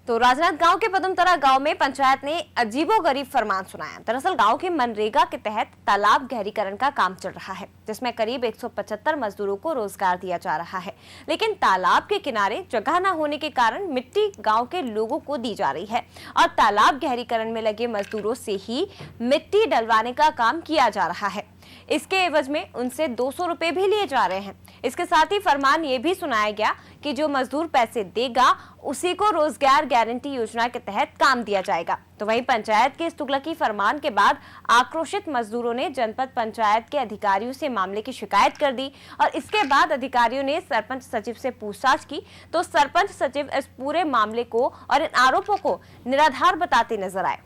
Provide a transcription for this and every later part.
तो राजनांदगांव के पदमतरा गांव में पंचायत ने अजीबोगरीब फरमान सुनाया। दरअसल गांव के मनरेगा के तहत तालाब गहरीकरण का काम चल रहा है, जिसमें करीब 175 मजदूरों को रोजगार दिया जा रहा है। लेकिन तालाब के किनारे जगह न होने के कारण मिट्टी गांव के लोगों को दी जा रही है और तालाब गहरीकरण में लगे मजदूरों से ही मिट्टी डलवाने का काम किया जा रहा है। इसके एवज में उनसे 200 रुपए भी लिए जा रहे हैं। इसके साथ ही फरमान ये भी सुनाया गया कि जो मजदूर पैसे देगा उसी को रोजगार गारंटी योजना के तहत काम दिया जाएगा। तो वहीं पंचायत के इस तुगलकी फरमान के बाद आक्रोशित मजदूरों ने जनपद पंचायत के अधिकारियों से मामले की शिकायत कर दी और इसके बाद अधिकारियों ने सरपंच सचिव से पूछताछ की तो सरपंच सचिव इस पूरे मामले को और इन आरोपों को निराधार बताते नजर आए।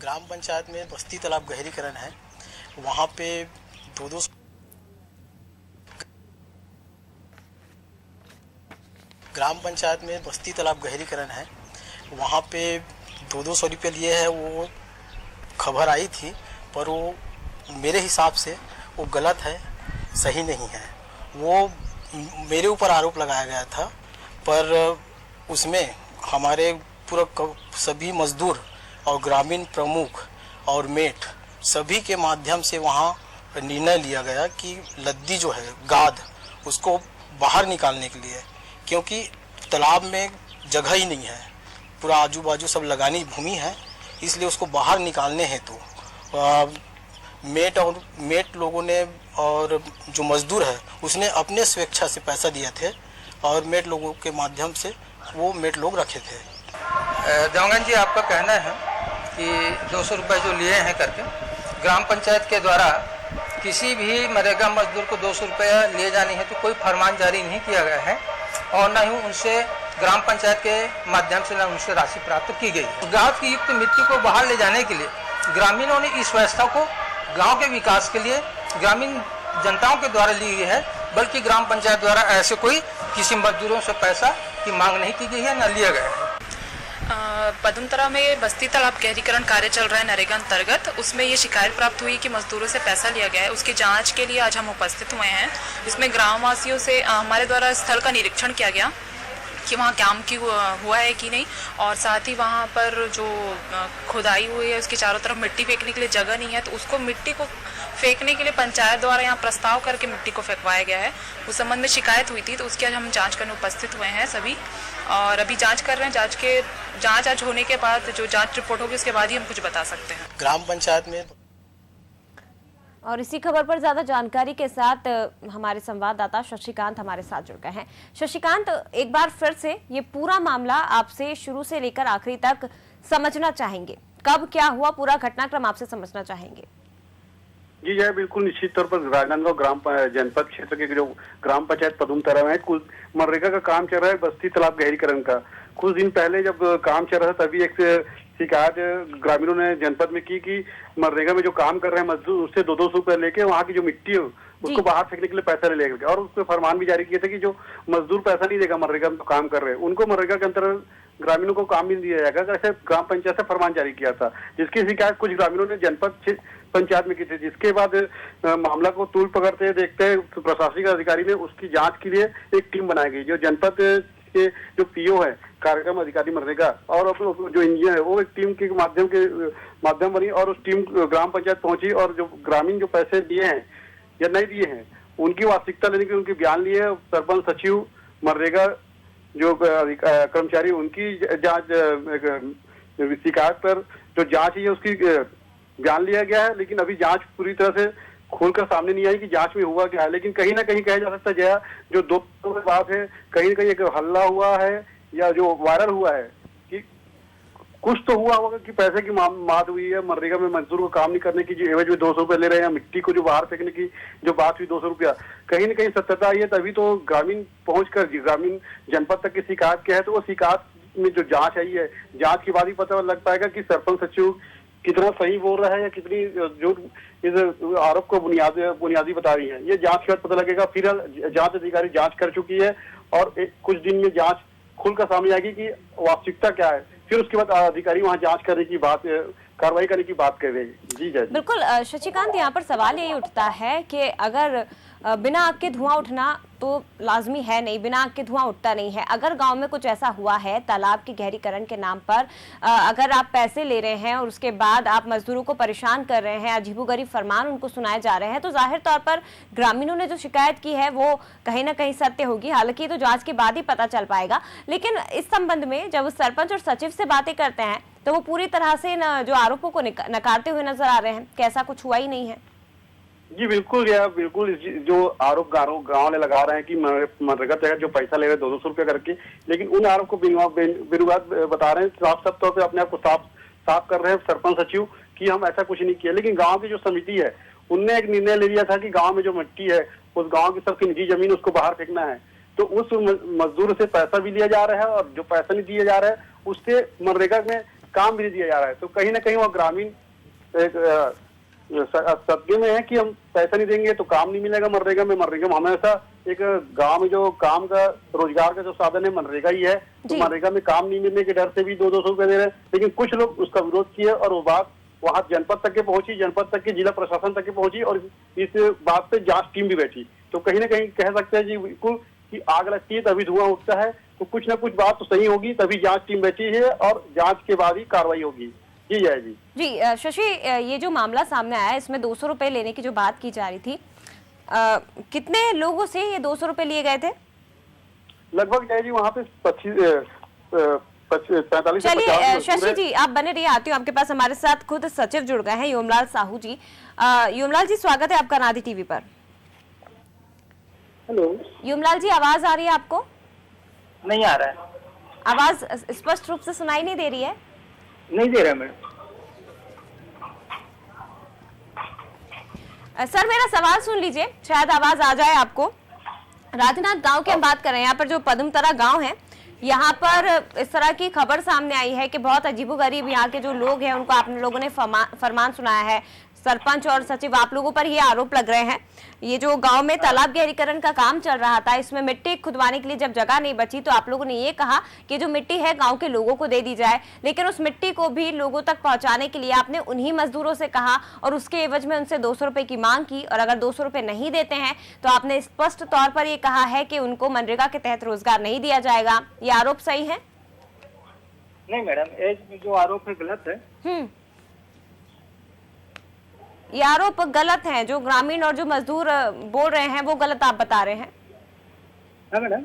ग्राम पंचायत में बस्ती तालाब गहरीकरण है, वहाँ पे दो ग्राम पंचायत में बस्ती तालाब गहरीकरण है, वहाँ पे 200 रुपये लिए है। वो खबर आई थी पर वो मेरे हिसाब से वो गलत है, सही नहीं है। वो मेरे ऊपर आरोप लगाया गया था पर उसमें हमारे पूरा सभी मजदूर और ग्रामीण प्रमुख और मेट सभी के माध्यम से वहाँ निर्णय लिया गया कि लद्दी जो है गाद उसको बाहर निकालने के लिए, क्योंकि तालाब में जगह ही नहीं है, पूरा आजू बाजू सब लगानी भूमि है, इसलिए उसको बाहर निकालने हेतु मेट लोगों ने और जो मजदूर है उसने अपने स्वेच्छा से पैसा दिए थे और मेट लोगों के माध्यम से वो मेट लोग रखे थे। देवगन जी, आपका कहना है कि 200 रुपये जो लिए हैं करके ग्राम पंचायत के द्वारा किसी भी मनरेगा मजदूर को 200 रुपये लिए जाने हैं तो कोई फरमान जारी नहीं किया गया है और न ही उनसे ग्राम पंचायत के माध्यम से न उनसे राशि प्राप्त की गई। गाँव की युक्त मिट्टी को बाहर ले जाने के लिए ग्रामीणों ने इस व्यवस्था को गाँव के विकास के लिए ग्रामीण जनताओं के द्वारा ली गई है, बल्कि ग्राम पंचायत द्वारा ऐसे कोई किसी मजदूरों से पैसा की मांग नहीं की गई है, न लिया गया है। पदमतरा में बस्ती तालाब गहरीकरण कार्य चल रहा है नरेगा अंतर्गत। उसमें ये शिकायत प्राप्त हुई कि मजदूरों से पैसा लिया गया है। उसकी जांच के लिए आज हम उपस्थित हुए हैं। इसमें ग्रामवासियों से हमारे द्वारा स्थल का निरीक्षण किया गया कि वहाँ काम की हुआ है कि नहीं, और साथ ही वहाँ पर जो खुदाई हुई है उसके चारों तरफ मिट्टी फेंकने के लिए जगह नहीं है, तो उसको मिट्टी को फेंकने के लिए पंचायत द्वारा यहाँ प्रस्ताव करके मिट्टी को फेंकवाया गया है। उस संबंध में शिकायत हुई थी तो उसकी आज हम जांच करने उपस्थित हुए हैं सभी, और अभी जांच कर रहे हैं। जांच आज होने के बाद जो जांच रिपोर्ट होगी उसके बाद ही हम कुछ बता सकते हैं। ग्राम पंचायत में और इसी खबर पर ज्यादा जानकारी के साथ हमारे संवाददाता शशिकांत हमारे साथ जुड़ गए हैं। शशिकांत, एक बार फिर से ये पूरा मामला आपसे शुरू से लेकर आखिरी तक समझना चाहेंगे, कब क्या हुआ, पूरा घटनाक्रम आपसे समझना चाहेंगे। जी यह बिल्कुल निश्चित तौर पर राजनांदगांव ग्राम जनपद क्षेत्र के जो ग्राम पंचायत पदमतरा में कुछ मनरेगा का काम चल रहा है, बस्ती तालाब गहरीकरण का। कुछ दिन पहले जब काम चल रहा था तभी एक शिकायत ग्रामीणों ने जनपद में की कि मनरेगा में जो काम कर रहे हैं मजदूर उससे 200 रुपये लेके वहाँ की जो मिट्टी है उसको बाहर फेंकने के लिए पैसा ले गया, और उसको फरमान भी जारी किए थे कि जो मजदूर पैसा नहीं देगा मनरेगा में काम कर रहे हैं उनको मनरेगा के अंतर्गत ग्रामीणों को काम भी दिया जाएगा, ऐसे ग्राम पंचायत से फरमान जारी किया था, जिसकी शिकायत कुछ ग्रामीणों ने जनपद पंचायत में की थी। जिसके बाद मामला को तूल पकड़ते देखते प्रशासनिक अधिकारी ने उसकी जांच के लिए एक टीम बनाई गई। जो जनपद के जो पीओ है, कार्यक्रम अधिकारी मनरेगा, और जो इंजीनियर है वो एक टीम के माध्यम बनी और उस टीम ग्राम पंचायत पहुंची और जो ग्रामीण जो पैसे दिए हैं या नहीं दिए हैं उनकी वास्तविकता लेने के उनके बयान लिए सरपंच सचिव मनरेगा जो कर्मचारी उनकी जांच शिकायत पर जो जांच है उसकी बयान लिया गया है। लेकिन अभी जांच पूरी तरह से खोलकर सामने नहीं आई कि जांच में हुआ क्या है, लेकिन कहीं ना कहीं कहा जा सकता है जो दो बात है, कहीं ना कहीं एक हल्ला हुआ है या जो वायरल हुआ है कि कुछ तो हुआ होगा कि पैसे की मात हुई है, मनरेगा में मजदूर को काम नहीं करने की जो एवज में 200 रुपये ले रहे हैं, मिट्टी को जो बाहर फेंकने की जो बात हुई 200 रुपया, कहीं ना कहीं सत्यता आई है। तभी तो ग्रामीण पहुंचकर ग्रामीण जनपद तक की शिकायत क्या है, तो वो शिकायत में जो जांच आई है, जांच के बाद ही पता लग पाएगा कि सरपंच सचिव कितना सही बोल रहा है या कितनी जो इस आरोप को बुनियादी बता रही है। ये जांच के बाद पता लगेगा। फिलहाल जांच अधिकारी जांच कर चुकी है और कुछ दिन में जांच खुलकर सामने आएगी कि वास्तविकता क्या है, फिर उसके बाद अधिकारी वहाँ जांच करने की बात, कार्रवाई करने की बात कर रहे हैं। जी जय। बिल्कुल शशिकांत, यहाँ पर सवाल यही उठता है कि अगर बिना आग के धुआं उठना तो लाजमी है नहीं, बिना आग के धुआं उठता नहीं है। अगर गांव में कुछ ऐसा हुआ है तालाब के गहरीकरण के नाम पर, अगर आप पैसे ले रहे हैं और उसके बाद आप मजदूरों को परेशान कर रहे हैं, अजीबोगरीब फरमान उनको सुनाए जा रहे हैं, तो जाहिर तौर पर ग्रामीणों ने जो शिकायत की है वो कहीं ना कहीं सत्य होगी। हालांकि तो जांच के बाद ही पता चल पाएगा, लेकिन इस संबंध में जब सरपंच और सचिव से बातें करते हैं तो वो पूरी तरह से जो आरोपों को नकारते हुए नजर आ रहे हैं कि ऐसा कुछ हुआ ही नहीं है। जी बिल्कुल यार, बिल्कुल जो आरोप गाँव वाले लगा रहे हैं कि मनरेगा तहत जो पैसा ले रहे हैं 200 रुपये करके, लेकिन उन आरोप को बिनुवाद बता रहे हैं, साफ साफ तौर पे अपने आप को साफ कर रहे हैं सरपंच सचिव कि हम ऐसा कुछ नहीं किया। लेकिन गांव की जो समिति है उनने एक निर्णय ले लिया था कि गांव में जो मिट्टी है उस गांव की सबकी निजी जमीन उसको बाहर फेंकना है, तो उस मजदूर से पैसा भी लिया जा रहा है और जो पैसा नहीं दिया जा रहा है उससे मनरेगा में काम भी नहीं दिया जा रहा है। तो कहीं ना कहीं वो ग्रामीण सदमे में है कि हम पैसा नहीं देंगे तो काम नहीं मिलेगा मनरेगा में। मनरेगा में हमेशा एक गांव में जो काम का रोजगार का जो साधन है मनरेगा ही है, तो मनरेगा में काम नहीं मिलने के डर से भी 200 रुपए दे रहे हैं। लेकिन कुछ लोग उसका विरोध किए और वो बात वहां जनपद तक के पहुंची, जनपद तक के जिला प्रशासन तक के पहुंची और इस बात पे जांच टीम भी बैठी। तो कहीं ना कहीं कह सकते हैं जी बिल्कुल कि आग लगती है तभी धुआं उठता है, तो कुछ ना कुछ बात तो सही होगी, तभी जांच टीम बैठी है और जांच के बाद ही कार्रवाई होगी। जी जय जी। जी शशि, ये जो मामला सामने आया इसमें 200 रुपए लेने की जो बात की जा रही थी, कितने लोगों से ये 200 रुपए लिए गए थे? लगभग जय जी वहाँ पे 45। चलिए शशि जी आप बने रहिए, आती हूँ आपके पास। हमारे साथ खुद सचिव जुड़ गए हैं योमलाल साहू जी। योमलाल जी स्वागत है आपका नादी टीवी पर। हेलो योमलाल जी, आवाज आ रही है आपको? नहीं आ रहा है। आवाज स्पष्ट रूप से सुनाई नहीं दे रही है? नहीं दे रहा मैडम। सर मेरा सवाल सुन लीजिए, शायद आवाज आ जाए आपको। राजनाथ गांव की हम बात कर रहे हैं, यहाँ पर जो पदमतरा गांव है यहाँ पर इस तरह की खबर सामने आई है कि बहुत अजीबोगरीब यहाँ के जो लोग हैं उनको आप लोगों ने फरमान सुनाया है। सरपंच और सचिव आप लोगों पर ये आरोप लग रहे हैं। ये जो गांव में तालाब गहरीकरण का काम चल रहा था, इसमें मिट्टी खुदवाने के लिए जब जगह नहीं बची तो आप लोगों ने ये कहा कि जो मिट्टी है गांव के लोगों को दे दी जाए, लेकिन उस मिट्टी को भी लोगों तक पहुंचाने के लिए आपने उन्हीं मजदूरों से कहा और उसके एवज में उनसे 200 रुपए की मांग की, और अगर 200 रुपए नहीं देते हैं तो आपने स्पष्ट तौर पर ये कहा है कि उनको मनरेगा के तहत रोजगार नहीं दिया जाएगा। ये आरोप सही है? नहीं मैडम, ये जो आरोप है गलत है। ये आरोप गलत हैं, जो ग्रामीण और जो मजदूर बोल रहे हैं वो गलत आप बता रहे हैं। हाँ मैडम।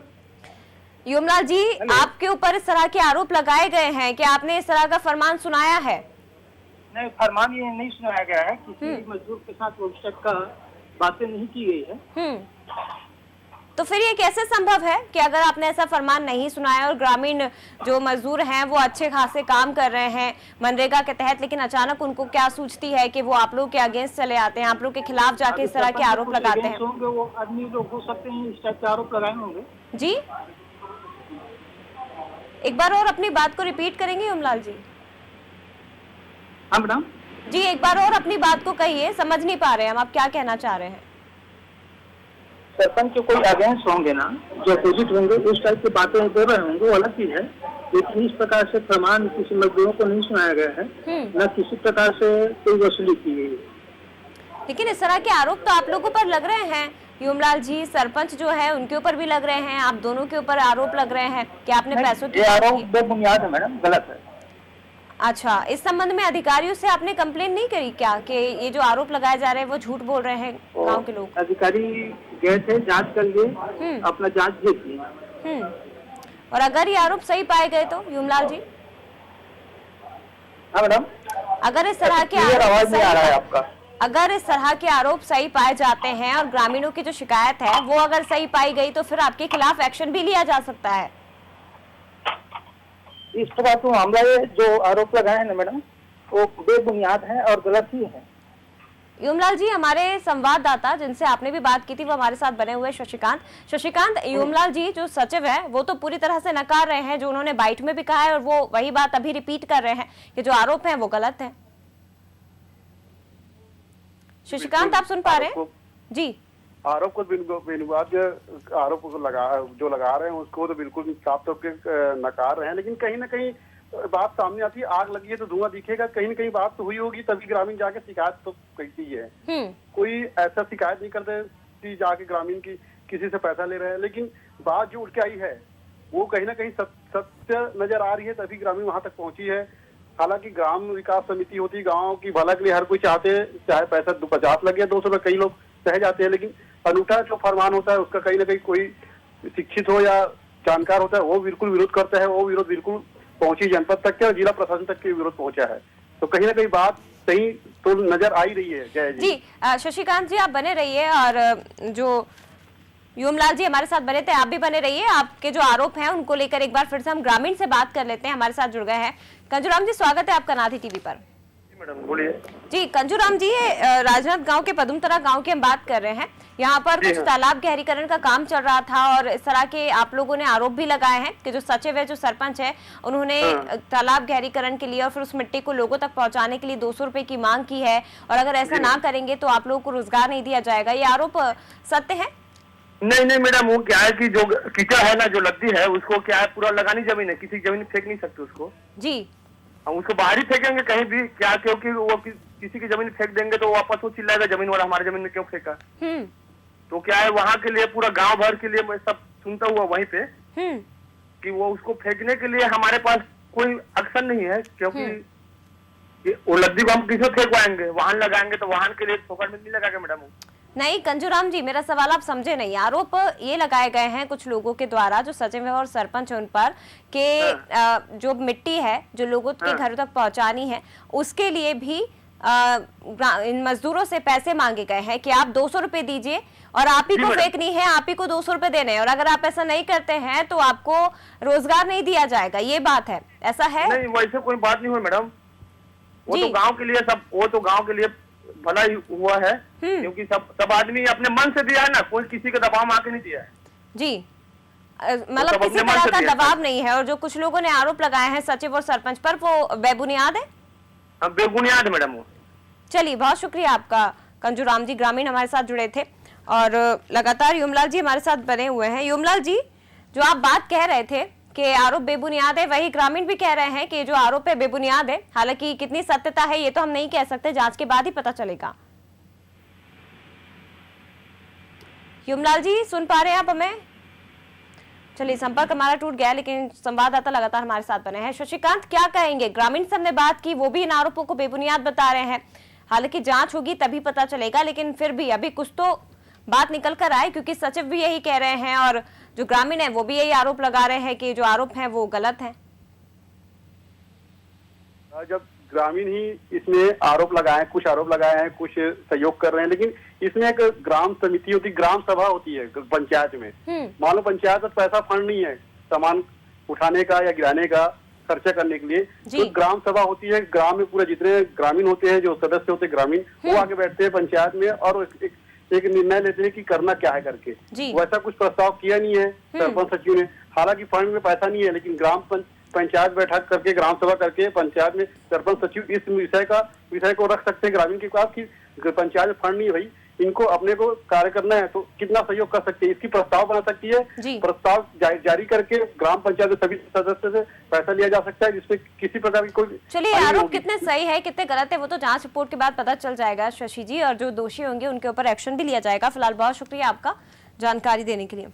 योमलाल जी आपके ऊपर इस तरह के आरोप लगाए गए हैं कि आपने इस तरह का फरमान सुनाया है। नहीं, फरमान ये नहीं सुनाया गया है, किसी मजदूर के साथ उस टाइप का बातें नहीं की गई है। तो फिर ये कैसे संभव है कि अगर आपने ऐसा फरमान नहीं सुनाया और ग्रामीण जो मजदूर हैं वो अच्छे खासे काम कर रहे हैं मनरेगा के तहत, लेकिन अचानक उनको क्या सूझती है कि वो आप लोग के अगेंस्ट चले आते हैं, आप लोग के खिलाफ जाके इस तरह के आरोप लगाते हैं? वो आदमी लोग हो सकते हैं इस टाइप के आरोप लगाए होंगे। जी एक बार और अपनी बात को रिपीट करेंगे योमलाल जी? हाँ मैडम जी एक बार और अपनी बात को कहिए, समझ नहीं पा रहे हम आप क्या कहना चाह रहे हैं। सरपंच के कोई अगेंस्ट होंगे ना, जो अपोजिट होंगे उस टाइप की बातें बोल रहे होंगे, वो अलग चीज है। लेकिन इस प्रकार से फरमान किसी मजदूरों को नहीं सुनाया गया है, न किसी प्रकार से कोई वसूली की गई है। लेकिन इस तरह के आरोप तो आप लोगों पर लग रहे हैं योमलाल जी, सरपंच जो है उनके ऊपर भी लग रहे हैं, आप दोनों के ऊपर आरोप लग रहे हैं कि आपने पैसों की। ये आरोप बेबुनियाद है मैडम, गलत है। अच्छा, इस संबंध में अधिकारियों से आपने कंप्लेन नहीं करी क्या कि ये जो आरोप लगाए जा रहे हैं वो झूठ बोल रहे हैं गांव के लोग? अधिकारी गए थे, जांच कर लिए, अपना जांच भेज दिए। और अगर ये आरोप सही पाए गए तो योमलाल जी? हाँ मैडम। अगर इस तरह के आवाज नहीं आ रहा है आपका। अगर इस तरह के आरोप सही पाए जाते हैं और ग्रामीणों की जो शिकायत है वो अगर सही पाई गई तो फिर आपके खिलाफ एक्शन भी लिया जा सकता है। इस तरह तो मामला जो आरोप लगाए हैं ना मैडम, वो बेबुनियाद है और गलत ही है। योमलाल जी, हमारे संवाददाता जिनसे आपने भी बात की थी वो हमारे साथ बने हुए शशिकांत, योमलाल जी जो सचिव है वो तो पूरी तरह से नकार रहे हैं, जो उन्होंने बाइट में भी कहा है और वो वही बात अभी रिपीट कर रहे हैं कि जो आरोप है वो गलत है। शशिकांत आप सुन पा रहे हैं? जी आरोप को बिनुवाद आरोप को लगा रहे हैं उसको तो बिल्कुल साफ तौर पे नकार रहे हैं, लेकिन कहीं ना कहीं बात सामने आती है, आग लगी है तो धुआं दिखेगा, कहीं न कहीं बात तो हुई होगी, तभी ग्रामीण जाके शिकायत तो करती है। कोई ऐसा शिकायत नहीं करते कि जाके ग्रामीण की किसी से पैसा ले रहे हैं, लेकिन बात जो उठ के आई है वो कहीं ना कहीं सत्य नजर आ रही है, तभी ग्रामीण वहां तक पहुंची है। हालांकि ग्राम विकास समिति होती है, गाँव की भला के लिए हर कोई चाहते हैं, चाहे पैसा 50 लगे 200 रुपये, कई लोग सह जाते हैं, लेकिन अनूठा जो फरमान होता है उसका कहीं ना कहीं कोई शिक्षित हो या जानकार होता है वो बिल्कुल विरोध करता है। वो विरोध बिल्कुल पहुंची जनपद तक के और जिला प्रशासन तक के विरोध पहुंचा है, तो कहीं ना कहीं बात सही तो नजर आ ही रही है। जय जी। शशिकांत जी आप बने रहिए, और जो युमलाल जी हमारे साथ बने थे आप भी बने रहिए। आपके जो आरोप हैं उनको लेकर एक बार फिर से हम ग्रामीण से बात कर लेते हैं। हमारे साथ जुड़ गए हैं कंजूराम जी, स्वागत है आपका नाथी टीवी पर। मैडम बोलिए। जी कंजूराम जी, ये राजनाथ गांव के पदुमतरा गांव की हम बात कर रहे हैं। यहाँ पर कुछ तालाब गहरीकरण का काम चल रहा था और इस तरह के आप लोगों ने आरोप भी लगाए हैं कि जो सचिव है, जो सरपंच है, उन्होंने तालाब गहरीकरण के लिए और फिर उस मिट्टी को लोगों तक पहुंचाने के लिए 200 रुपए की मांग की है, और अगर ऐसा ना करेंगे तो आप लोगों को रोजगार नहीं दिया जाएगा। ये आरोप सत्य है? नहीं मैडम, वो क्या है कि जो कीचड़ है ना, जो लद्दी है, उसको क्या है पूरा लगानी जमीन है, किसी जमीन फेंक नहीं सकते उसको जी। हम उसको बाहर ही फेंकेंगे कहीं भी क्या, क्योंकि वो किसी की जमीन फेंक देंगे तो वापस वो चिल्लाएगा जमीन वाला हमारी जमीन में क्यों फेंका। तो क्या है वहाँ के लिए पूरा गांव भर के लिए मैं सब सुनता हुआ वहीं पे कि वो उसको फेंकने के लिए हमारे पास कोई एक्शन नहीं है, क्योंकि वो लद्दी को हम किसे फेंकवाएंगे, वाहन लगाएंगे तो वाहन के लिए फोकट में नहीं लगाएंगे मैडम। नहीं कंजूराम जी, मेरा सवाल आप समझे नहीं। आरोप ये लगाए गए हैं कुछ लोगों के द्वारा, जो सचिव है और सरपंच है उन पर, कि जो मिट्टी है जो लोगों के घरों तक पहुंचानी है उसके लिए भी इन मजदूरों से पैसे मांगे गए हैं कि आप 200 रुपए दीजिए और आप ही को फेंकनी है, आप ही को 200 रुपए देने हैं, और अगर आप ऐसा नहीं करते हैं तो आपको रोजगार नहीं दिया जाएगा। ये बात है, ऐसा है? नहीं वैसे कोई बात नहीं हुई मैडम, वो तो गाँव के लिए सब, वो तो गाँव के लिए भला ही हुआ है, क्योंकि सब आदमी अपने मन से दिया है ना, कोई किसी का दबाव आके नहीं दिया है जी। मतलब किसी तरह का दबाव नहीं है। और जो कुछ लोगों ने आरोप लगाए हैं सचिव और सरपंच पर, वो बेबुनियाद है? बेबुनियाद मैडम वो। चलिए बहुत शुक्रिया आपका कंजूराम जी, ग्रामीण हमारे साथ जुड़े थे और लगातार युमलाल जी हमारे साथ बने हुए हैं। युमलाल जी, जो आप बात कह रहे थे कि आरोप बेबुनियाद है, वही ग्रामीण भी कह रहे हैं कि जो आरोप है बेबुनियाद है। हालांकि कितनी सत्यता है ये तो हम नहीं कह सकते, जांच के बाद ही पता चलेगा। युमलाल जी सुन पा रहे हैं आप हमें? चलिए संपर्क हमारा टूट गया, लेकिन संवाददाता लगातार हमारे साथ बने हैं। शशिकांत क्या कहेंगे? ग्रामीण से हमने बात की, वो भी इन आरोपों को बेबुनियाद बता रहे हैं। हालांकि जांच होगी तभी पता चलेगा, लेकिन फिर भी अभी कुछ तो बात निकल कर आए, क्योंकि सचिव भी यही कह रहे हैं और जो ग्रामीण है वो भी यही आरोप लगा रहे हैं कि जो आरोप हैं वो गलत हैं। जब ग्रामीण ही इसमें आरोप लगाए, कुछ आरोप लगाए हैं, कुछ सहयोग कर रहे हैं, लेकिन इसमें एक ग्राम समिति होती, ग्राम सभा होती है पंचायत में। मान लो पंचायत में पैसा फंड नहीं है सामान उठाने का या गिराने का, खर्चा करने के लिए, तो ग्राम सभा होती है। ग्राम में पूरे जितने ग्रामीण होते हैं, जो सदस्य होते हैं ग्रामीण, वो आके बैठते हैं पंचायत में और एक निर्णय लेते हैं कि करना क्या है करके। वैसा कुछ प्रस्ताव किया नहीं है सरपंच सचिव ने। हालांकि फंड में पैसा नहीं है, लेकिन ग्राम पंचायत बैठक करके, ग्राम सभा करके पंचायत में सरपंच सचिव इस विषय को रख सकते हैं ग्रामीण के पास कि पंचायत में फंड नहीं है भाई, इनको अपने को कार्य करना है, तो कितना सहयोग कर सकते हैं, इसकी प्रस्ताव बना सकती है। प्रस्ताव जारी करके ग्राम पंचायत के सभी सदस्य से पैसा लिया जा सकता है, जिसमें किसी प्रकार की कोई। चलिए आरोप कितने सही है कितने गलत है वो तो जांच रिपोर्ट के बाद पता चल जाएगा शशि जी, और जो दोषी होंगे उनके ऊपर एक्शन भी लिया जाएगा। फिलहाल बहुत शुक्रिया आपका जानकारी देने के लिए।